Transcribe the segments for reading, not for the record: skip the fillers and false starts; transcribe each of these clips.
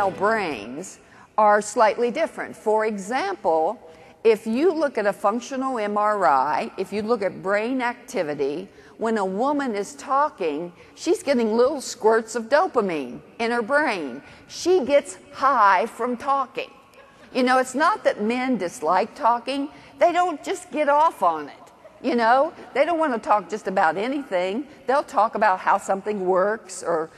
female brains are slightly different. For example, if you look at a functional MRI, if you look at brain activity, when a woman is talking, she's getting little squirts of dopamine in her brain. She gets high from talking. You know, it's not that men dislike talking. They don't just get off on it. You know, they don't want to talk just about anything. They'll talk about how something works, or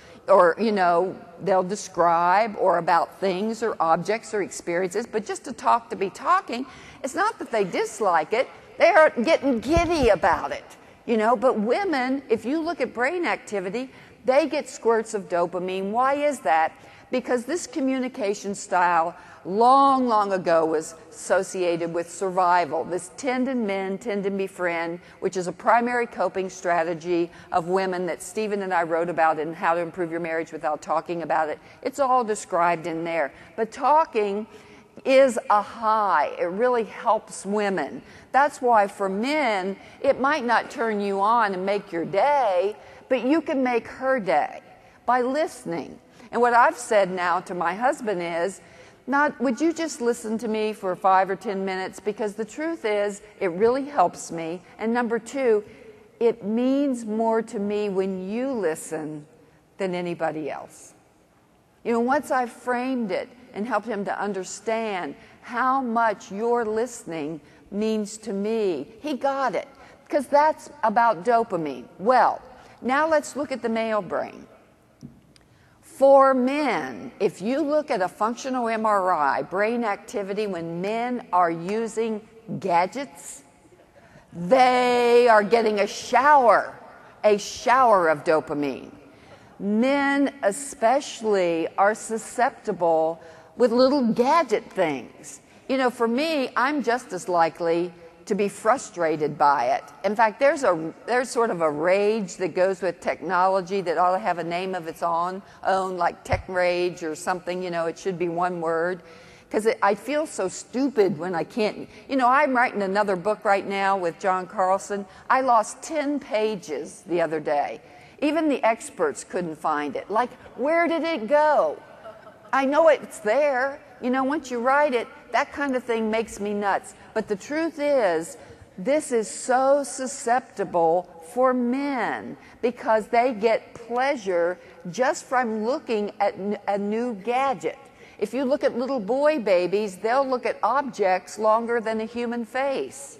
you know, they'll describe, or about things or objects or experiences. But just to be talking, it's not that they dislike it. They are getting giddy about it. You know, but women, if you look at brain activity, they get squirts of dopamine. Why is that? Because this communication style long, long ago was associated with survival. This tend to befriend, which is a primary coping strategy of women that Stephen and I wrote about in How to Improve Your Marriage Without Talking About It. It's all described in there. But talking is a high. It really helps women. That's why for men, it might not turn you on and make your day, but you can make her day by listening. And what I've said now to my husband is, would you just listen to me for 5 or 10 minutes? Because the truth is, it really helps me. And number two, it means more to me when you listen than anybody else. You know, once I've framed it and helped him to understand how much your listening means to me, he got it, because that's about dopamine. Well, now let's look at the male brain. For men, if you look at a functional MRI, brain activity when men are using gadgets, they are getting a shower of dopamine. Men especially are susceptible with little gadget things. You know, for me, I'm just as likely to be frustrated by it. In fact, there's sort of a rage that goes with technology that ought to have a name of its own, like tech rage or something. You know, it should be one word. Because I feel so stupid when I can't. You know, I'm writing another book right now with John Carlson. I lost 10 pages the other day. Even the experts couldn't find it. Like, where did it go? I know it's there. You know, once you write it, that kind of thing makes me nuts. But the truth is, this is so susceptible for men because they get pleasure just from looking at a new gadget. If you look at little boy babies, they'll look at objects longer than a human face.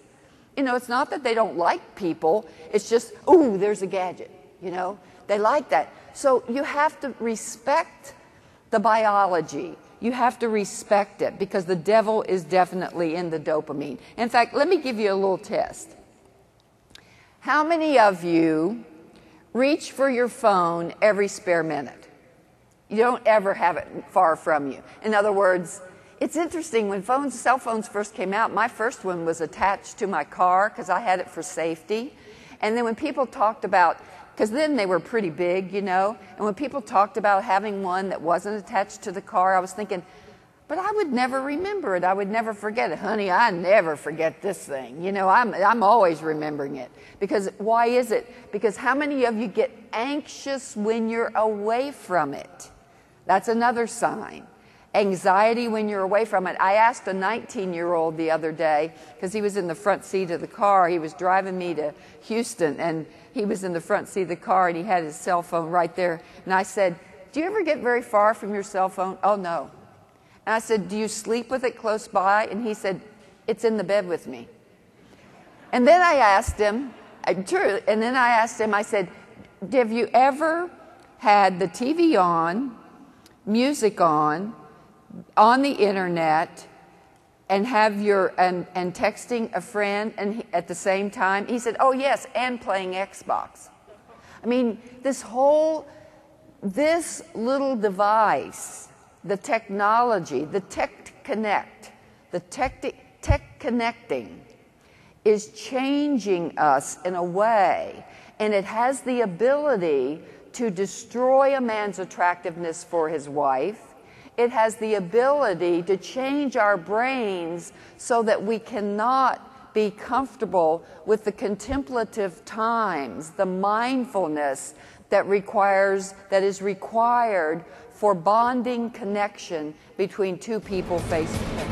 You know, it's not that they don't like people. It's just, ooh, there's a gadget. You know, they like that. So you have to respect the biology. You have to respect it because the devil is definitely in the dopamine. In fact, let me give you a little test. How many of you reach for your phone every spare minute? You don't ever have it far from you. In other words, it's interesting, when cell phones first came out, my first one was attached to my car because I had it for safety. And then when people talked about, because then they were pretty big, you know, and when people talked about having one that wasn't attached to the car, I was thinking, but I would never remember it. I would never forget it. Honey, I never forget this thing. You know, I'm always remembering it. Because why is it? Because how many of you get anxious when you're away from it? That's another sign. Anxiety when you're away from it. I asked a 19-year-old the other day, because he was in the front seat of the car. He was driving me to Houston, and he was in the front seat of the car, and he had his cell phone right there. And I said, do you ever get very far from your cell phone? Oh, no. And I said, do you sleep with it close by? And he said, it's in the bed with me. And then I asked him, I said, have you ever had the TV on, music on the internet, and have and texting a friend and at the same time? He said, oh yes, and playing Xbox. I mean, this little device, the technology, the tech connecting is changing us in a way, and it has the ability to destroy a man's attractiveness for his wife. It has the ability to change our brains so that we cannot be comfortable with the contemplative times, the mindfulness, that is required for bonding connection between two people face to face.